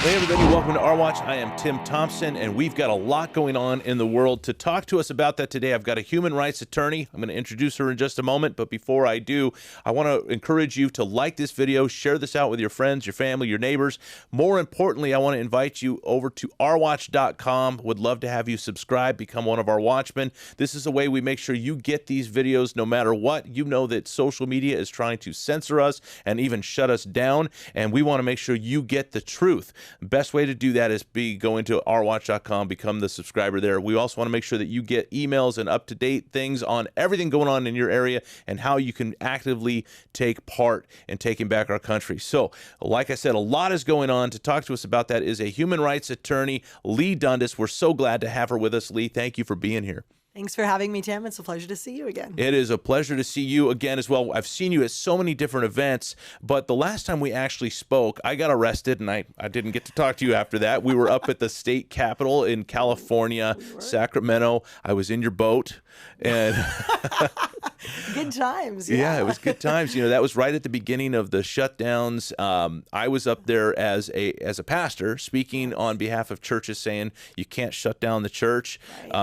Hey everybody, welcome to Our Watch. I am Tim Thompson, and we've got a lot going on in the world. To talk to us about that today, I've got a human rights attorney. I'm going to introduce her in just a moment, but before I do, I want to encourage you to like this video, share this out with your friends, your family, your neighbors. More importantly, I want to invite you over to ourwatch.com. Would love to have you subscribe, become one of our watchmen. This is a way we make sure you get these videos no matter what. You know that social media is trying to censor us and even shut us down, and we want to make sure you get the truth. Best way to do that is go into ourwatch.com, become the subscriber there. We also want to make sure that you get emails and up-to-date things on everything going on in your area and how you can actively take part in taking back our country. So, like I said, a lot is going on. To talk to us about that is a human rights attorney, Leigh Dundas. We're so glad to have her with us. Leigh, thank you for being here. Thanks for having me, Tim. It's a pleasure to see you again. It is a pleasure to see you again as well. I've seen you at so many different events, but the last time we actually spoke, I got arrested, and I didn't get to talk to you after that. We were up at the state capitol in California, Sacramento. I was in your boat, and good times. Yeah, it was good times. You know, that was right at the beginning of the shutdowns. I was up there as a pastor speaking on behalf of churches, saying you can't shut down the church,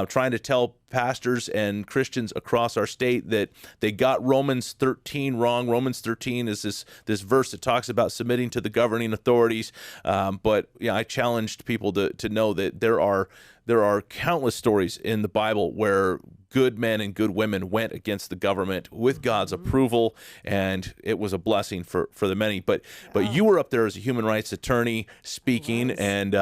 trying to tell pastors and Christians across our state that they got Romans 13 wrong. Romans 13 is this verse that talks about submitting to the governing authorities. But yeah, I challenged people to know that there are countless stories in the Bible where good men and good women went against the government with God's approval, and it was a blessing for the many. But you were up there as a human rights attorney speaking, and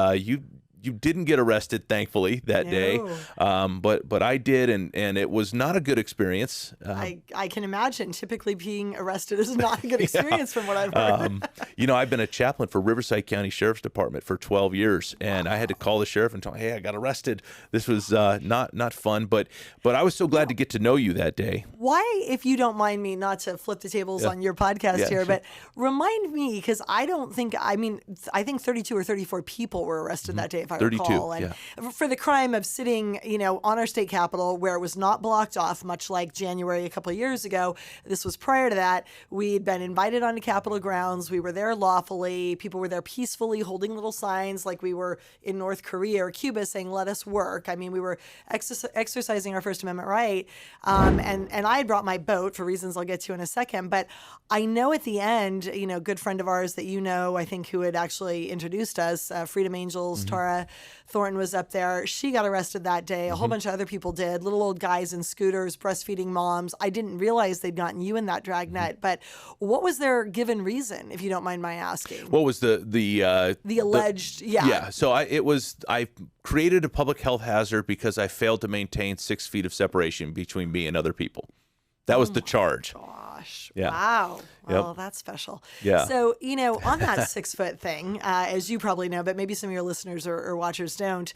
you didn't get arrested, thankfully, that day, but I did, and it was not a good experience. I can imagine. Typically, being arrested is not a good experience from what I've heard. You know, I've been a chaplain for Riverside County Sheriff's Department for 12 years, and I had to call the sheriff and tell him, hey, I got arrested. This was not fun, but I was so glad to get to know you that day. Why, if you don't mind me, not to flip the tables on your podcast here, but remind me, because I think 32 or 34 people were arrested that day, if I 32, recall. And for the crime of sitting, on our state capitol where it was not blocked off, much like January a couple of years ago. This was prior to that. We'd been invited onto Capitol grounds. We were there lawfully. People were there peacefully, holding little signs like we were in North Korea or Cuba saying, let us work. I mean, we were exercising our First Amendment right. And I had brought my boat for reasons I'll get to in a second. But I know at the end, a good friend of ours that I think who had actually introduced us, Freedom Angels, Tara Thornton was up there. She got arrested that day. A whole bunch of other people did. Little old guys in scooters, breastfeeding moms. I didn't realize they'd gotten you in that dragnet. But what was their given reason, if you don't mind my asking? What was the alleged? Yeah. So I created a public health hazard because I failed to maintain 6 feet of separation between me and other people. That was the charge. Gosh. Yeah. Wow. Well, Yep. that's special. Yeah. So, on that 6 foot thing, as you probably know, but maybe some of your listeners or watchers don't,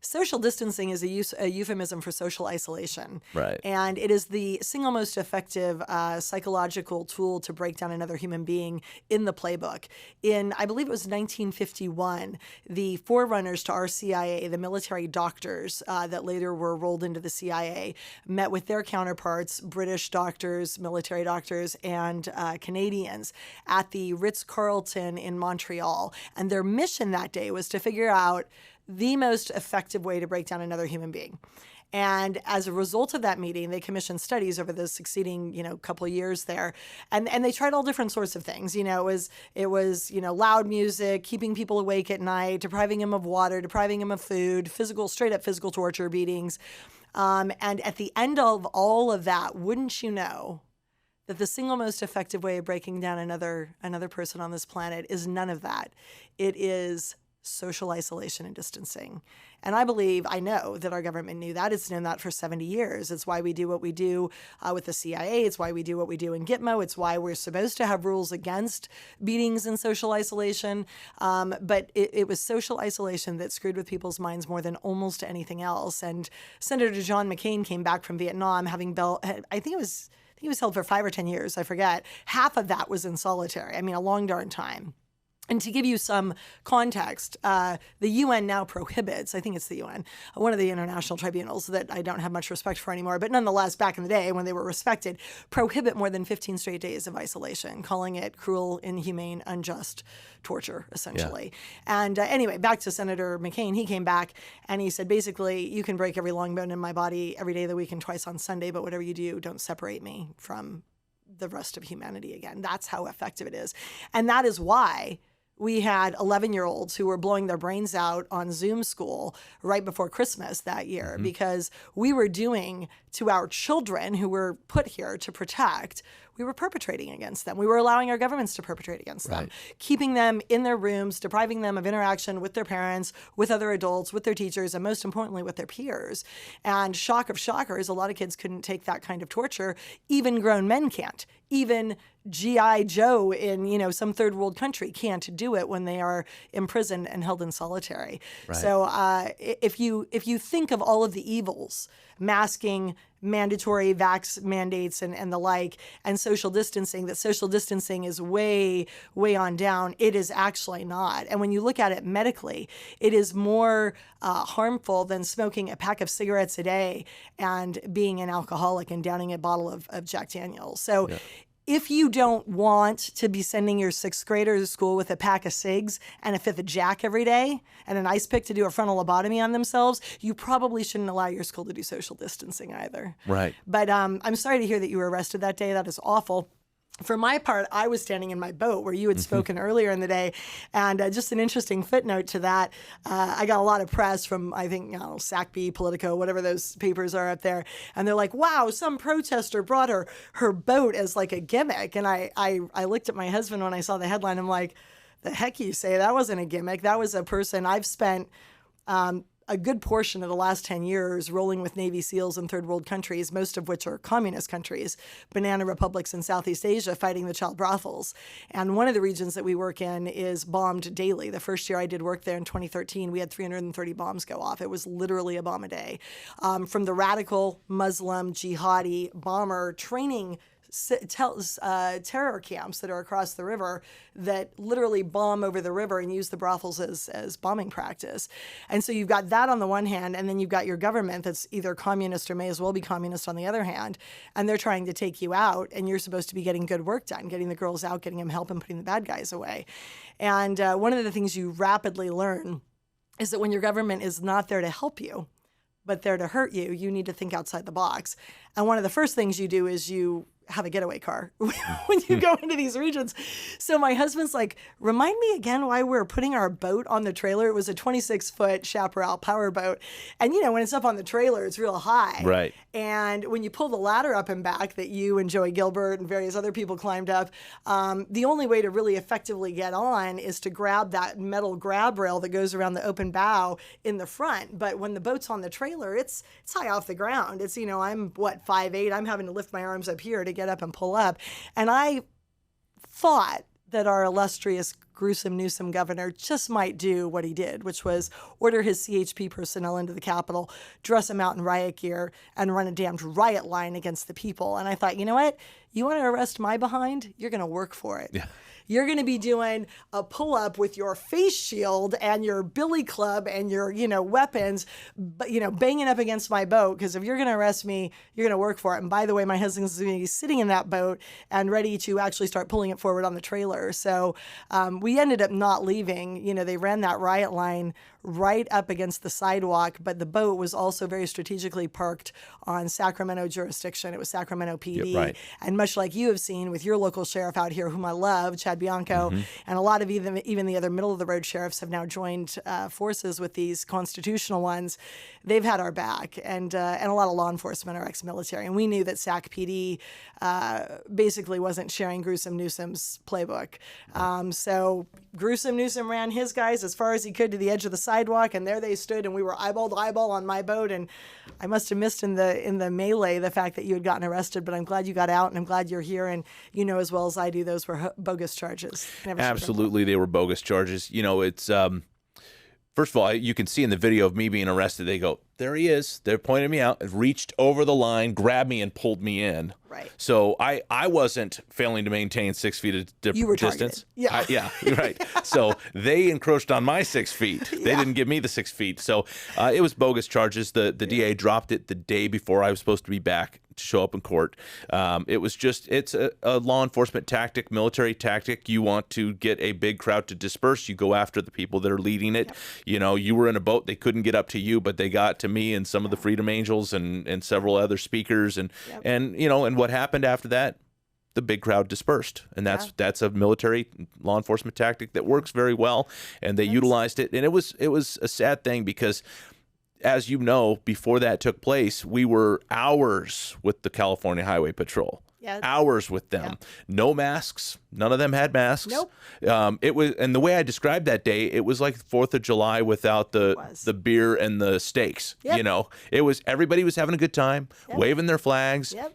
social distancing is a euphemism for social isolation. Right. And it is the single most effective psychological tool to break down another human being in the playbook. In, I believe it was 1951, the forerunners to our CIA, the military doctors that later were rolled into the CIA, met with their counterparts, British doctors, military doctors, and Canadians at the Ritz-Carlton in Montreal. And their mission that day was to figure out the most effective way to break down another human being. And as a result of that meeting, they commissioned studies over the succeeding, couple of years there. And they tried all different sorts of things. It was loud music, keeping people awake at night, depriving them of water, depriving them of food, straight up physical torture, beatings. And at the end of all of that, wouldn't you know that the single most effective way of breaking down another person on this planet is none of that. It is social isolation and distancing. And I know that our government knew that. It's known that for 70 years. It's why we do what we do with the CIA. It's why we do what we do in Gitmo. It's why we're supposed to have rules against beatings and social isolation. But it was social isolation that screwed with people's minds more than almost anything else. And Senator John McCain came back from Vietnam having I think he was held for 5 or 10 years, I forget. Half of that was in solitary. I mean, a long darn time. And to give you some context, the UN now prohibits, I think it's the UN, one of the international tribunals that I don't have much respect for anymore, but nonetheless, back in the day when they were respected, prohibit more than 15 straight days of isolation, calling it cruel, inhumane, unjust torture, essentially. Yeah. And anyway, back to Senator McCain, he came back and he said, basically, you can break every long bone in my body every day of the week and twice on Sunday, but whatever you do, don't separate me from the rest of humanity again. That's how effective it is. And that is why we had 11-year-olds who were blowing their brains out on Zoom school right before Christmas that year, because we were doing to our children who were put here to protect, we were perpetrating against them. We were allowing our governments to perpetrate against them, keeping them in their rooms, depriving them of interaction with their parents, with other adults, with their teachers, and most importantly, with their peers. And shock of shockers, a lot of kids couldn't take that kind of torture. Even grown men can't. Even G.I. Joe in, some third world country can't do it when they are imprisoned and held in solitary. Right. So if you think of all of the evils, masking, mandatory vax mandates and the like, and social distancing, that social distancing is way, way on down, it is actually not. And when you look at it medically, it is more harmful than smoking a pack of cigarettes a day and being an alcoholic and downing a bottle of Jack Daniels. So if you don't want to be sending your sixth graders to school with a pack of cigs and a fifth of Jack every day and an ice pick to do a frontal lobotomy on themselves, you probably shouldn't allow your school to do social distancing either. Right. But I'm sorry to hear that you were arrested that day. That is awful. For my part, I was standing in my boat where you had spoken earlier in the day. And just an interesting footnote to that, I got a lot of press from, I think, SACB, Politico, whatever those papers are up there. And they're like, wow, some protester brought her boat as like a gimmick. And I looked at my husband when I saw the headline. I'm like, the heck you say? That wasn't a gimmick. That was a person I've spent a good portion of the last 10 years rolling with Navy SEALs in third world countries, most of which are communist countries, banana republics in Southeast Asia, fighting the child brothels. And one of the regions that we work in is bombed daily. The first year I did work there in 2013, we had 330 bombs go off. It was literally a bomb a day. From the radical Muslim jihadi bomber training terror camps that are across the river that literally bomb over the river and use the brothels as bombing practice. And so you've got that on the one hand, and then you've got your government that's either communist or may as well be communist on the other hand, and they're trying to take you out, and you're supposed to be getting good work done, getting the girls out, getting them help, and putting the bad guys away. And one of the things you rapidly learn is that when your government is not there to help you, but there to hurt you, you need to think outside the box. And one of the first things you do is you have a getaway car when you go into these regions. So my husband's like, remind me again why we're putting our boat on the trailer. It was a 26-foot Chaparral power boat. And, when it's up on the trailer, it's real high. Right. And when you pull the ladder up and back that you and Joey Gilbert and various other people climbed up, the only way to really effectively get on is to grab that metal grab rail that goes around the open bow in the front. But when the boat's on the trailer, it's high off the ground. It's, I'm 5'8". I'm having to lift my arms up here to get up and pull up. And I thought that our illustrious gruesome Newsom governor just might do what he did, which was order his CHP personnel into the Capitol, dress them out in riot gear, and run a damned riot line against the people. And I thought, you know what? You want to arrest my behind? You're going to work for it. Yeah. You're going to be doing a pull-up with your face shield and your billy club and your, weapons, but, banging up against my boat. Because if you're going to arrest me, you're going to work for it. And by the way, my husband's going to be sitting in that boat and ready to actually start pulling it forward on the trailer. So we ended up not leaving. They ran that riot line right up against the sidewalk, but the boat was also very strategically parked on Sacramento jurisdiction. It was Sacramento PD. Right. And much like you have seen with your local sheriff out here, whom I love, Chad Bianco, and a lot of even the other middle-of-the-road sheriffs have now joined forces with these constitutional ones. They've had our back, and a lot of law enforcement are ex-military. And we knew that Sac PD basically wasn't sharing Gruesome Newsom's playbook. So Gruesome Newsom ran his guys as far as he could to the edge of the sidewalk, and there they stood, and we were eyeball to eyeball on my boat. And I must have missed in the melee the fact that you had gotten arrested, but I'm glad you got out, and I'm glad you're here. And as well as I do, those were bogus charges. Absolutely, they were bogus charges. It's First of all, you can see in the video of me being arrested, they go, there he is. They're pointing me out, reached over the line, grabbed me, and pulled me in. Right. So I wasn't failing to maintain 6 feet of You were distance. targeted. Yeah. Yeah, right. So they encroached on my 6 feet. They didn't give me the 6 feet. So it was bogus charges. The DA dropped it the day before I was supposed to be back to show up in court. It's a law enforcement tactic, military tactic. You want to get a big crowd to disperse. You go after the people that are leading it. Yep. You know, you were in a boat. They couldn't get up to you, but they got to me and some of the Freedom Angels and several other speakers. And what happened after that? The big crowd dispersed, and that's a military law enforcement tactic that works very well, and they utilized it. And it was a sad thing because, as you know, before that took place, we were hours with the California Highway Patrol. Yeah. Hours with them. Yeah. No masks. None of them had masks. Nope. It was, and the way I described that day, it was like 4th of July without the beer and the steaks. Yep. You know, everybody was having a good time, waving their flags. Yep.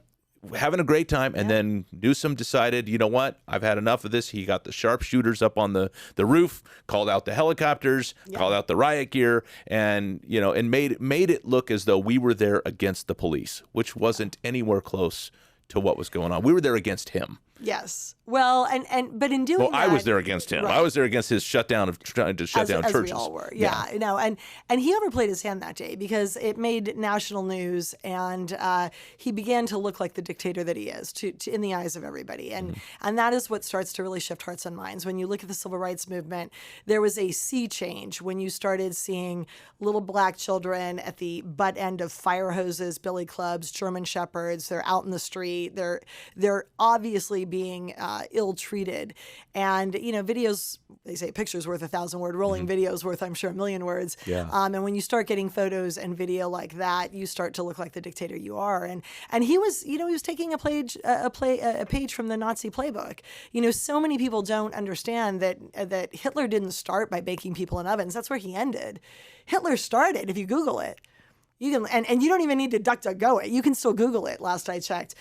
Having a great time, and then Newsom decided, you know what, I've had enough of this. He got the sharpshooters up on the roof, called out the helicopters, called out the riot gear, and made it look as though we were there against the police, which wasn't anywhere close to what was going on. We were there against him. Yes. Well, but in doing that, I was there against him. Right. I was there against his shutdown of trying to shut down churches. As we all were. Yeah. And he overplayed his hand that day because it made national news, and he began to look like the dictator that he is in the eyes of everybody. And that is what starts to really shift hearts and minds. When you look at the civil rights movement, there was a sea change when you started seeing little black children at the butt end of fire hoses, billy clubs, German shepherds. They're out in the street. They're obviously being ill-treated. And, videos, they say pictures worth 1,000 words, rolling videos worth, I'm sure, 1,000,000 words. Yeah. And when you start getting photos and video like that, you start to look like the dictator you are. And he was, he was taking a page from the Nazi playbook. So many people don't understand that Hitler didn't start by baking people in ovens. That's where he ended. Hitler started, if you Google it. You can, and you don't even need to DuckDuckGo it. You can still Google it, last I checked.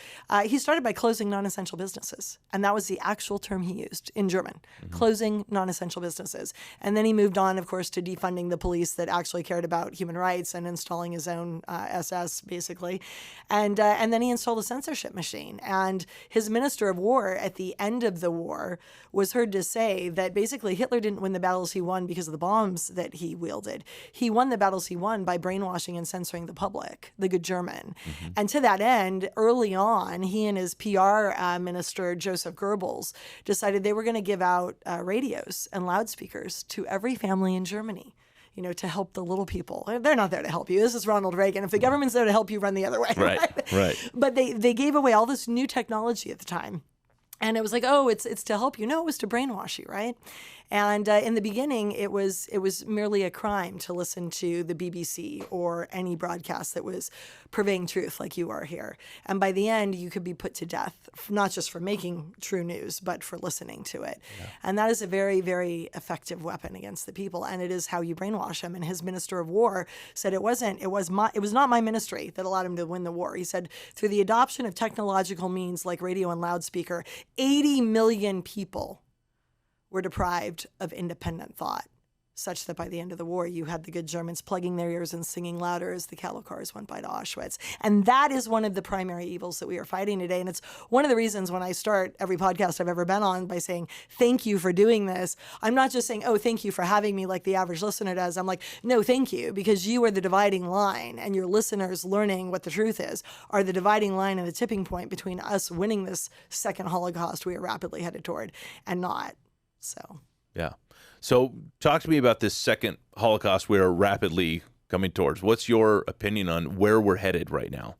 He started by closing non-essential businesses. And that was the actual term he used in German, closing non-essential businesses. And then he moved on, of course, to defunding the police that actually cared about human rights and installing his own SS, basically. And then he installed a censorship machine. And his minister of war at the end of the war was heard to say that basically Hitler didn't win the battles he won because of the bombs that he wielded. He won the battles he won by brainwashing and censoring the public, the good German. And to that end, early on, he and his PR minister, Joseph Goebbels, decided they were going to give out radios and loudspeakers to every family in Germany, to help the little people. They're not there to help you. This is Ronald Reagan. If the government's there to help you, run the other way. Right. But they gave away all this new technology at the time. And it was like, oh, it's to help you. No, it was to brainwash you, right? And in the beginning, it was merely a crime to listen to the BBC or any broadcast that was purveying truth like you are here. And by the end, you could be put to death, not just for making true news, but for listening to it. Yeah. And that is a very, very effective weapon against the people. And it is how you brainwash them. And his minister of war said it was not my ministry that allowed him to win the war. He said, through the adoption of technological means like radio and loudspeaker, 80 million people were deprived of independent thought, such that by the end of the war, you had the good Germans plugging their ears and singing louder as the cattle cars went by to Auschwitz. And that is one of the primary evils that we are fighting today. And it's one of the reasons when I start every podcast I've ever been on by saying, thank you for doing this, I'm not just saying, oh, thank you for having me like the average listener does. I'm like, no, thank you, because you are the dividing line, and your listeners learning what the truth is are the dividing line and the tipping point between us winning this second Holocaust we are rapidly headed toward and not. Yeah. So talk to me about this second Holocaust we are rapidly coming towards. What's your opinion on where we're headed right now?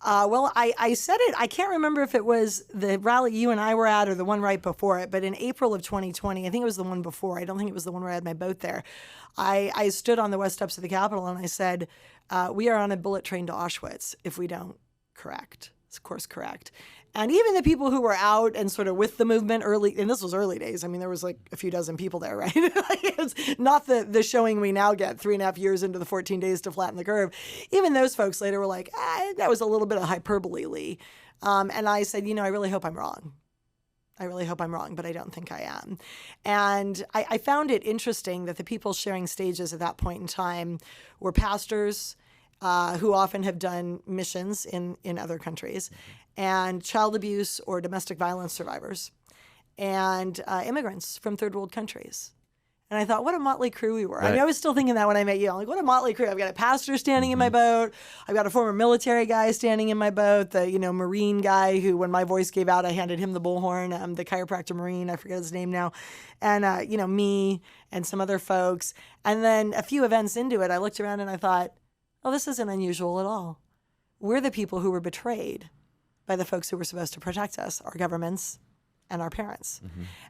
Well, I said it. I can't remember if it was the rally you and I were at or the one right before it, but in April of 2020, I think it was the one before. I don't think it was the one where I had my boat there. I stood on the west steps of the Capitol and I said, we are on a bullet train to Auschwitz if we don't correct. It's of course correct. And even the people who were out and sort of with the movement early, and this was early days. I mean, there was like a few dozen people there, right? It's not the showing we now get 3.5 years into the 14 days to flatten the curve. Even those folks later were like, that was a little bit of hyperbole, Leigh. And I said, I really hope I'm wrong. I really hope I'm wrong, but I don't think I am. And I found it interesting that the people sharing stages at that point in time were pastors who often have done missions in other countries, and child abuse or domestic violence survivors, and immigrants from third world countries. And I thought, what a motley crew we were. Right. I mean, I was still thinking that when I met you. I'm like, what a motley crew. I've got a pastor standing in my boat. I've got a former military guy standing in my boat, the, Marine guy who, when my voice gave out, I handed him the bullhorn, the chiropractor Marine, I forget his name now. And, me and some other folks. And then a few events into it, I looked around and I thought, oh, this isn't unusual at all. We're the people who were betrayed by the folks who were supposed to protect us, our governments and our parents.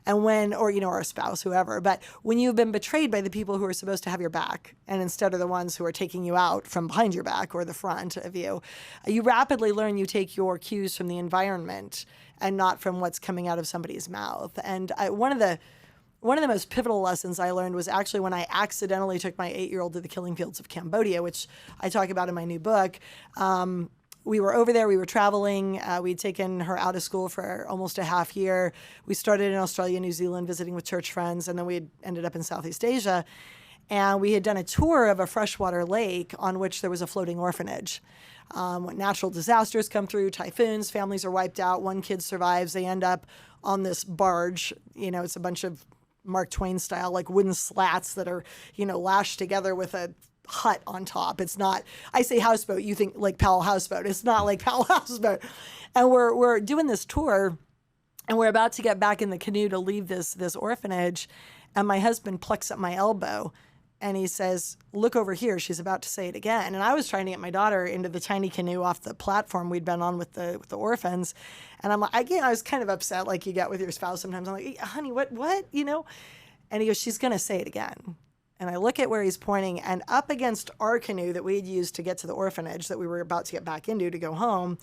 And our spouse, whoever. But when you've been betrayed by the people who are supposed to have your back, and instead are the ones who are taking you out from behind your back or the front of you, you rapidly learn you take your cues from the environment and not from what's coming out of somebody's mouth. And one of the most pivotal lessons I learned was actually when I accidentally took my 8-year-old to the killing fields of Cambodia, which I talk about in my new book. We were over there, we were traveling, we'd taken her out of school for almost a half year. We started in Australia, New Zealand, visiting with church friends, and then we ended up in Southeast Asia. And we had done a tour of a freshwater lake on which there was a floating orphanage. When natural disasters come through, typhoons, families are wiped out, one kid survives, they end up on this barge. It's a bunch of Mark Twain style, like wooden slats that are, lashed together with a hut on top. It's not, I say houseboat, you think like Powell Houseboat. It's not like Powell Houseboat. And we're doing this tour, and we're about to get back in the canoe to leave this orphanage, and my husband plucks at my elbow and he says, look over here, she's about to say it again. And I was trying to get my daughter into the tiny canoe off the platform we'd been on with the orphans. And I'm like, I was kind of upset like you get with your spouse sometimes. I'm like, hey, honey, what? And he goes, she's going to say it again. And I look at where he's pointing, and up against our canoe that we had used to get to the orphanage that we were about to get back into to go home,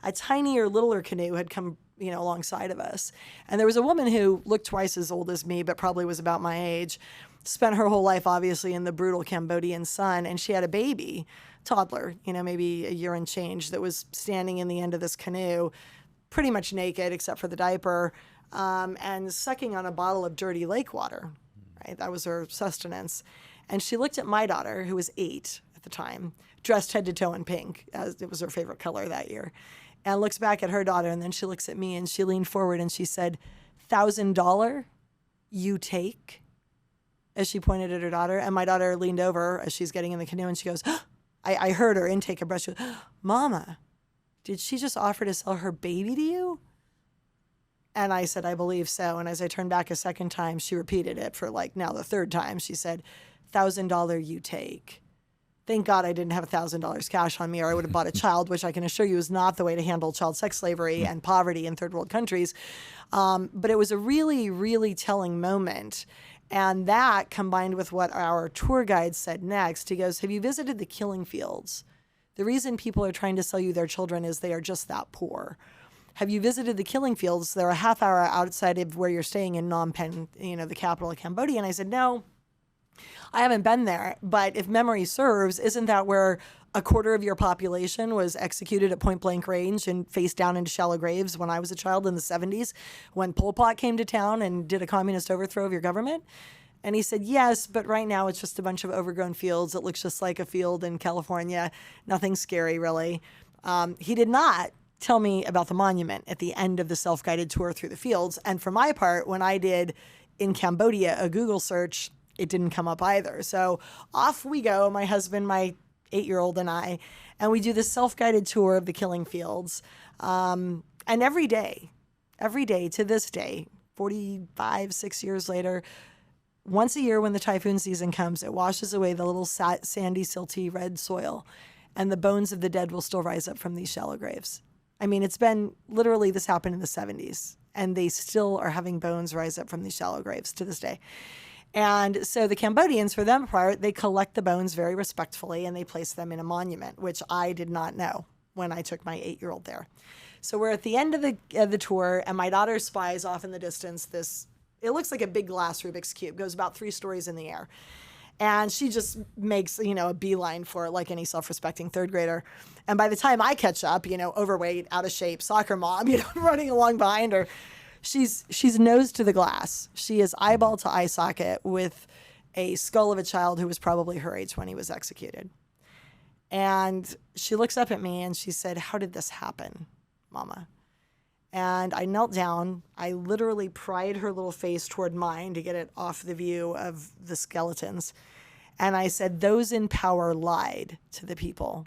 a tinier, littler canoe had come, alongside of us. And there was a woman who looked twice as old as me, but probably was about my age, spent her whole life, obviously, in the brutal Cambodian sun, and she had a baby, toddler, maybe a year and change, that was standing in the end of this canoe, pretty much naked except for the diaper, and sucking on a bottle of dirty lake water. Right? That was her sustenance. And she looked at my daughter, who was 8 at the time, dressed head to toe in pink, as it was her favorite color that year, and looks back at her daughter, and then she looks at me, and she leaned forward and she said, $1,000 you take? As she pointed at her daughter. And my daughter leaned over as she's getting in the canoe, and she goes, I heard her intake of breath. She goes, Mama, did she just offer to sell her baby to you? And I said, I believe so. And as I turned back a second time, she repeated it for now the third time. She said, $1,000 you take. Thank God I didn't have $1,000 cash on me, or I would have bought a child, which I can assure you is not the way to handle child sex slavery and poverty in third world countries. But it was a really, really telling moment. And that combined with what our tour guide said next, he goes, have you visited the killing fields? The reason people are trying to sell you their children is they are just that poor. Have you visited the killing fields? They're a half hour outside of where you're staying in Phnom Penh, the capital of Cambodia. And I said, no, I haven't been there. But if memory serves, isn't that where a quarter of your population was executed at point blank range and face down into shallow graves when I was a child in the 70s, when Pol Pot came to town and did a communist overthrow of your government? And he said, yes, but right now it's just a bunch of overgrown fields. It looks just like a field in California. Nothing scary, really. He did not tell me about the monument at the end of the self-guided tour through the fields. And for my part, when I did in Cambodia a Google search, it didn't come up either. So off we go, my husband, my 8-year-old and I, and we do this self-guided tour of the killing fields. And every day to this day, 6 years later, once a year when the typhoon season comes, it washes away the little sandy, silty red soil, and the bones of the dead will still rise up from these shallow graves. I mean, it's been literally, this happened in the 70s, and they still are having bones rise up from these shallow graves to this day. And so the Cambodians, for them part, they collect the bones very respectfully, and they place them in a monument, which I did not know when I took my 8-year-old there. So we're at the end of the tour, and my daughter spies off in the distance this, it looks like a big glass Rubik's Cube, goes about 3 stories in the air. And she just makes, a beeline for it like any self-respecting third grader. And by the time I catch up, overweight, out of shape, soccer mom, running along behind her, She's nose to the glass. She is eyeball to eye socket with a skull of a child who was probably her age when he was executed. And she looks up at me and she said, "How did this happen, Mama?" And I knelt down. I literally pried her little face toward mine to get it off the view of the skeletons. And I said, "Those in power lied to the people.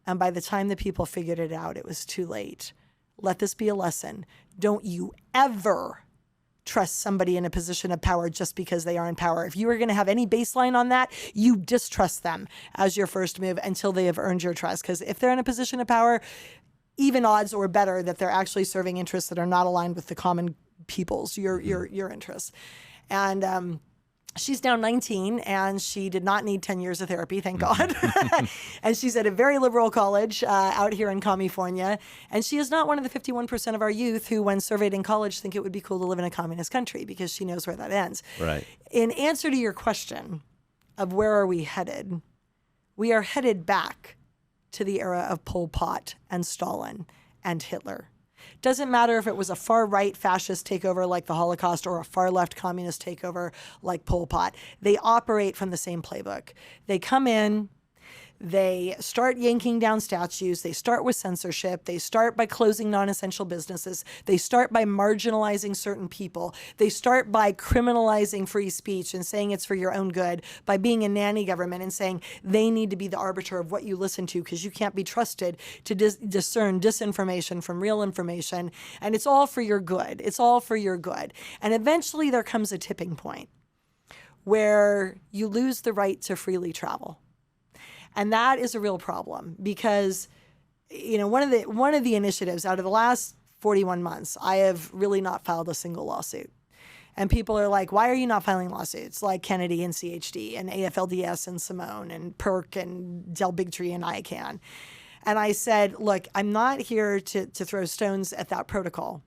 And by the time the people figured it out, it was too late. Let this be a lesson. Don't you ever trust somebody in a position of power just because they are in power. If you are going to have any baseline on that, you distrust them as your first move until they have earned your trust. Because if they're in a position of power, even odds or better that they're actually serving interests that are not aligned with the common people's, your interests." And she's now 19 and she did not need 10 years of therapy, thank God. And she's at a very liberal college out here in California. And she is not one of the 51% of our youth who, when surveyed in college, think it would be cool to live in a communist country, because she knows where that ends. Right. In answer to your question of where are we headed, we are headed back to the era of Pol Pot and Stalin and Hitler. Doesn't matter if it was a far-right fascist takeover like the Holocaust or a far-left communist takeover like Pol Pot. They operate from the same playbook. They come in, they start yanking down statues, they start with censorship, they start by closing non-essential businesses, they start by marginalizing certain people, they start by criminalizing free speech and saying it's for your own good, by being a nanny government and saying they need to be the arbiter of what you listen to because you can't be trusted to discern disinformation from real information, and it's all for your good. It's all for your good. And eventually there comes a tipping point where you lose the right to freely travel. And that is a real problem because, one of the initiatives out of the last 41 months, I have really not filed a single lawsuit. And people are like, "Why are you not filing lawsuits?" Like Kennedy and CHD and AFLDS and Simone and PERC and Del Bigtree and ICANN. And I said, look, I'm not here to throw stones at that protocol.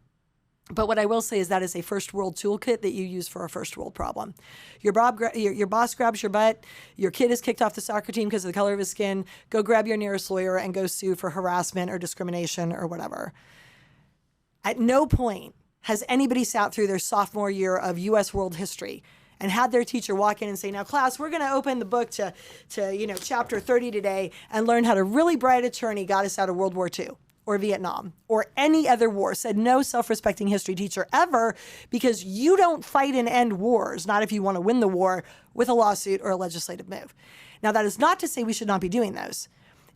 But what I will say is that is a first world toolkit that you use for a first world problem. Your boss grabs your butt, your kid is kicked off the soccer team because of the color of his skin, go grab your nearest lawyer and go sue for harassment or discrimination or whatever. At no point has anybody sat through their sophomore year of U.S. world history and had their teacher walk in and say, "Now, class, we're going to open the book to chapter 30 today and learn how a really bright attorney got us out of World War II. Or Vietnam, or any other war," said no self-respecting history teacher ever, because you don't fight and end wars, not if you want to win the war, with a lawsuit or a legislative move. Now, that is not to say we should not be doing those.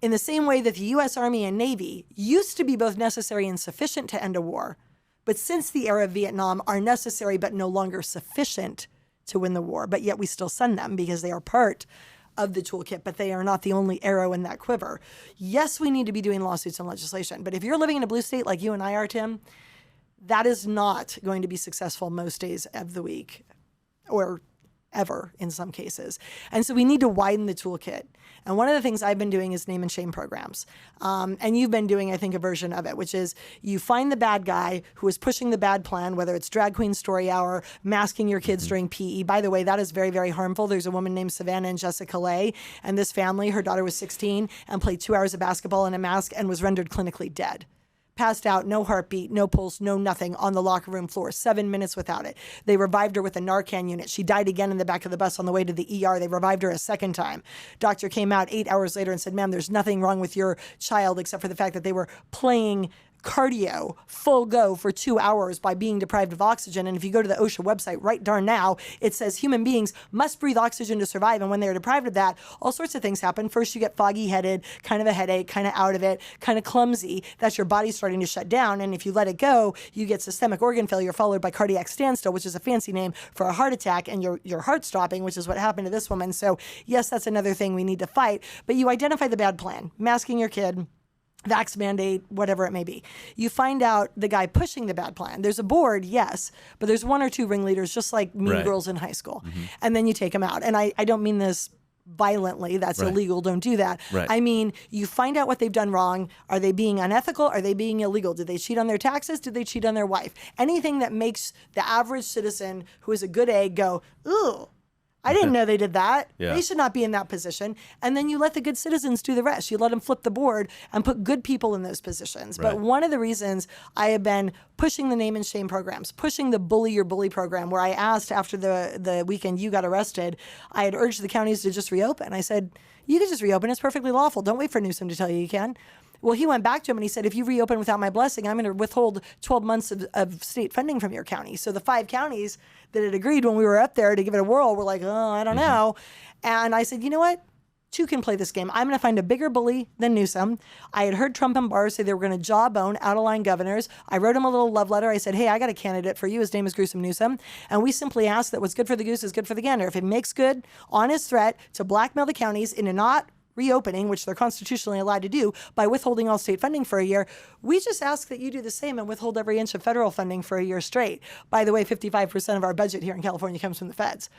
In the same way that the U.S. Army and Navy used to be both necessary and sufficient to end a war, but since the era of Vietnam are necessary but no longer sufficient to win the war, but yet we still send them because they are part of the toolkit, but they are not the only arrow in that quiver. Yes, we need to be doing lawsuits and legislation, but if you're living in a blue state like you and I are, Tim, that is not going to be successful most days of the week, or ever in some cases. And so we need to widen the toolkit. And one of the things I've been doing is name and shame programs. And you've been doing, I think, a version of it, which is you find the bad guy who is pushing the bad plan, whether it's drag queen story hour, masking your kids during PE. By the way, that is very, very harmful. There's a woman named Savannah and Jessica Leigh, and this family, her daughter was 16 and played 2 hours of basketball in a mask and was rendered clinically dead. Passed out, no heartbeat, no pulse, no nothing on the locker room floor, 7 minutes without it. They revived her with a Narcan unit. She died again in the back of the bus on the way to the ER. They revived her a second time. Doctor came out 8 hours later and said, "Ma'am, there's nothing wrong with your child except for the fact that they were playing cardio full go for 2 hours by being deprived of oxygen." And if you go to the OSHA website right darn now, it says human beings must breathe oxygen to survive. And when they're deprived of that, all sorts of things happen. First, you get foggy headed, kind of a headache, kind of out of it, kind of clumsy. That's your body starting to shut down. And if you let it go, you get systemic organ failure followed by cardiac standstill, which is a fancy name for a heart attack, and your heart stopping, which is what happened to this woman. So yes, that's another thing we need to fight. But you identify the bad plan, masking your kid, vax mandate, whatever it may be. You find out the guy pushing the bad plan. There's a board, yes, but there's 1 or 2 ringleaders, just like mean girls in high school. Mm-hmm. And then you take them out. And I don't mean this violently. That's illegal. Don't do that. Right. I mean, you find out what they've done wrong. Are they being unethical? Are they being illegal? Did they cheat on their taxes? Did they cheat on their wife? Anything that makes the average citizen who is a good egg go, "Ooh, I didn't know they did that. Yeah. They should not be in that position. And then you let the good citizens do the rest. You let them flip the board and put good people in those positions. Right. But one of the reasons I have been pushing the name and shame programs, pushing the bully your bully program, where I asked after the weekend you got arrested, I had urged the counties to just reopen. I said, you can just reopen. It's perfectly lawful. Don't wait for Newsom to tell you can. Well, he went back to him and he said, if you reopen without my blessing, I'm going to withhold 12 months of state funding from your county. So the 5 counties that had agreed when we were up there to give it a whirl were like, oh, I don't know. And I said, you know what? 2 can play this game. I'm going to find a bigger bully than Newsom. I had heard Trump and Barr say they were going to jawbone out-of-line governors. I wrote him a little love letter. I said, hey, I got a candidate for you. His name is Gruesome Newsom. And we simply ask that what's good for the goose is good for the gander. If it makes good on his threat to blackmail the counties into not reopening, which they're constitutionally allowed to do by withholding all state funding for a year, we just ask that you do the same and withhold every inch of federal funding for a year straight. By the way, 55% of our budget here in California comes from the feds.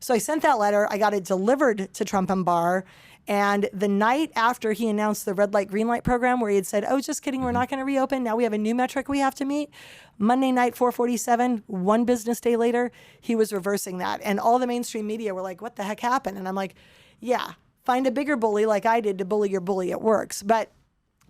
So I sent that letter. I got it delivered to Trump and Barr. And the night after he announced the red light, green light program, where he had said, oh, just kidding, we're not going to reopen. Now we have a new metric we have to meet. Monday night, 4:47, 1 business day later, he was reversing that. And all the mainstream media were like, what the heck happened? And I'm like, yeah, find a bigger bully like I did to bully your bully. It works. But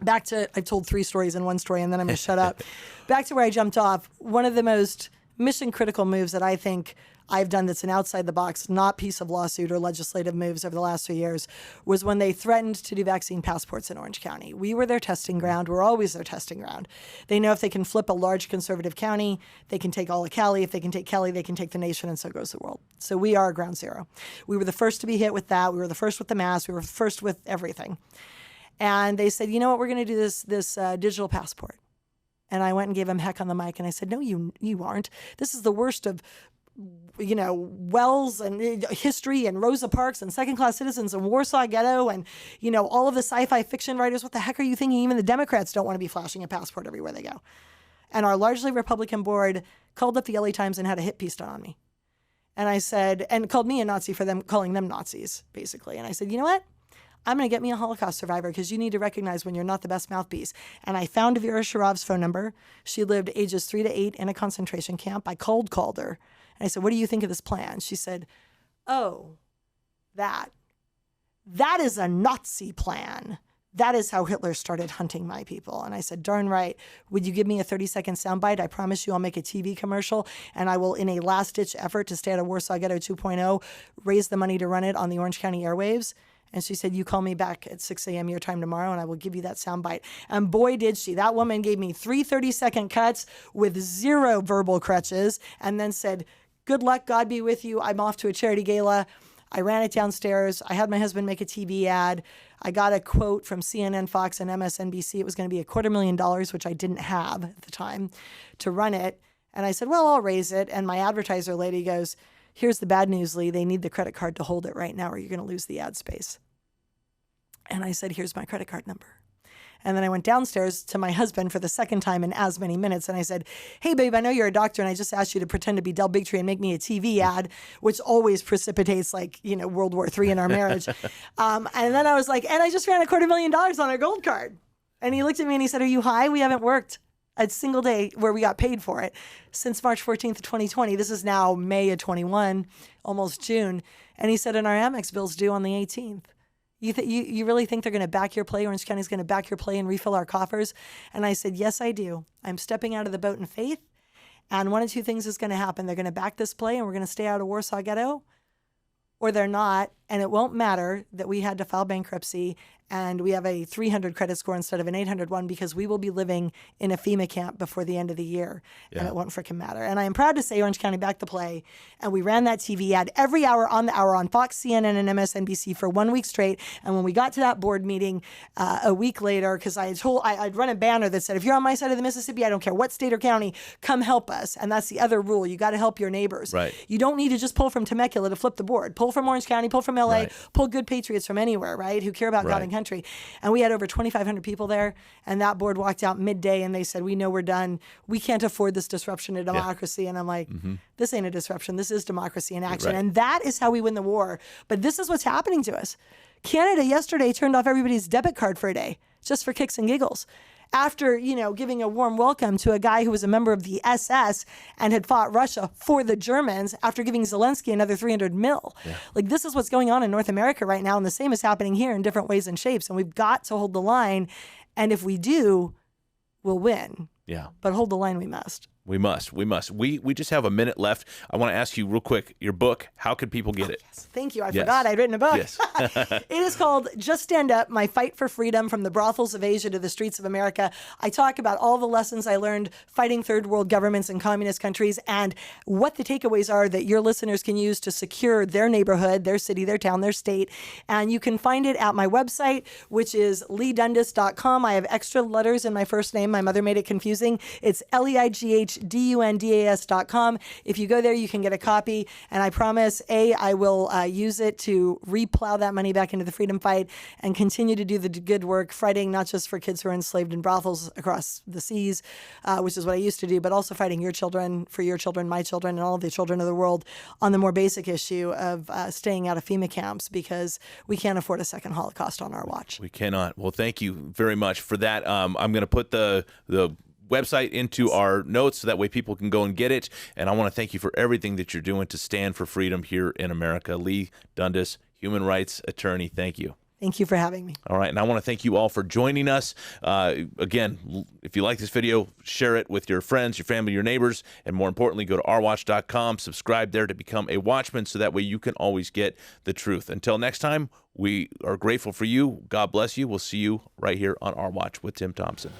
back to, I told 3 stories in one story and then I'm going to shut up. Back to where I jumped off. One of the most mission critical moves that I think I've done that's an outside the box, not piece of lawsuit or legislative moves over the last 3 years, was when they threatened to do vaccine passports in Orange County. We were their testing ground. We're always their testing ground. They know if they can flip a large conservative county, they can take all of Cali. If they can take Cali, they can take the nation, and so goes the world. So we are ground zero. We were the first to be hit with that. We were the first with the mask. We were the first with everything. And they said, you know what, we're going to do this digital passport. And I went and gave him heck on the mic, and I said, no, you aren't. This is the worst of Wells and history and Rosa Parks and second-class citizens and Warsaw Ghetto and, all of the sci-fi fiction writers. What the heck are you thinking? Even the Democrats don't want to be flashing a passport everywhere they go. And our largely Republican board called up the LA Times and had a hit piece done on me. And I said, and called me a Nazi for them, calling them Nazis, basically. And I said, you know what? I'm going to get me a Holocaust survivor because you need to recognize when you're not the best mouthpiece. And I found Vera Sharov's phone number. She lived ages 3 to 8 in a concentration camp. I called her. And I said, what do you think of this plan? She said, oh, that is a Nazi plan. That is how Hitler started hunting my people. And I said, darn right. Would you give me a 30-second soundbite? I promise you I'll make a TV commercial, and I will, in a last-ditch effort to stay out of Warsaw Ghetto 2.0, raise the money to run it on the Orange County airwaves. And she said, you call me back at 6 a.m. your time tomorrow, and I will give you that soundbite. And boy, did she. That woman gave me 3 30-second cuts with 0 verbal crutches and then said, good luck, God be with you. I'm off to a charity gala. I ran it downstairs. I had my husband make a TV ad. I got a quote from CNN, Fox, and MSNBC. It was going to be $250,000, which I didn't have at the time, to run it. And I said, well, I'll raise it. And my advertiser lady goes, here's the bad news, Leigh. They need the credit card to hold it right now or you're going to lose the ad space. And I said, here's my credit card number. And then I went downstairs to my husband for the second time in as many minutes. And I said, hey, babe, I know you're a doctor, and I just asked you to pretend to be Del Bigtree and make me a TV ad, which always precipitates World War III in our marriage. And then I was like, and I just ran $250,000 on our gold card. And he looked at me and he said, are you high? We haven't worked a single day where we got paid for it since March 14th of 2020. This is now May of 21, almost June. And he said, and our Amex bill's due on the 18th. You really think they're going to back your play? Orange County's going to back your play and refill our coffers? And I said, yes, I do. I'm stepping out of the boat in faith. And one of 2 things is going to happen. They're going to back this play and we're going to stay out of Warsaw Ghetto, or they're not. And it won't matter that we had to file bankruptcy and we have a 300 credit score instead of an 800 one, because we will be living in a FEMA camp before the end of the year. Yeah. And it won't frickin' matter. And I am proud to say Orange County backed the play, and we ran that TV ad every hour on the hour on Fox, CNN, and MSNBC for 1 week straight. And when we got to that board meeting a week later, because I'd run a banner that said, if you're on my side of the Mississippi, I don't care what state or county, come help us. And that's the other rule. You got to help your neighbors. Right. You don't need to just pull from Temecula to flip the board. Pull from Orange County, pull from LA, right. Pull good patriots from anywhere, right, who care about God and country. And we had over 2,500 people there, and that board walked out midday and they said, we know we're done. We can't afford this disruption to democracy. Yeah. And I'm like, this ain't a disruption. This is democracy in action. Right. And that is how we win the war. But this is what's happening to us. Canada yesterday turned off everybody's debit card for a day, just for kicks and giggles. after, giving a warm welcome to a guy who was a member of the SS and had fought Russia for the Germans after giving Zelensky another 300 mil. Yeah. Like, this is what's going on in North America right now, and the same is happening here in different ways and shapes, and we've got to hold the line, and if we do, we'll win. Yeah. But hold the line we must. We must. We just have a minute left. I want to ask you real quick, your book, how can people get it? Yes. Thank you. I forgot I'd written a book. Yes. It is called Just Stand Up, My Fight for Freedom from the Brothels of Asia to the Streets of America. I talk about all the lessons I learned fighting third world governments in communist countries and what the takeaways are that your listeners can use to secure their neighborhood, their city, their town, their state. And you can find it at my website, which is leighdundas.com. I have extra letters in my first name. My mother made it confusing. It's LEIGHDUNDAS.com. If you go there, you can get a copy. And I promise, I will use it to replow that money back into the freedom fight and continue to do the good work, fighting not just for kids who are enslaved in brothels across the seas, which is what I used to do, but also fighting your children, for your children, my children, and all of the children of the world on the more basic issue of staying out of FEMA camps, because we can't afford a second Holocaust on our watch. We cannot. Well, thank you very much for that. I'm going to put the website into our notes so that way people can go and get it. And I want to thank you for everything that you're doing to stand for freedom here in America. Leigh Dundas, human rights attorney, thank you. Thank you for having me. All right, and I want to thank you all for joining us. Again, if you like this video, share it with your friends, your family, your neighbors, and more importantly, go to ourwatch.com, subscribe there to become a watchman so that way you can always get the truth. Until next time, we are grateful for you. God bless you. We'll see you right here on Our Watch with Tim Thompson.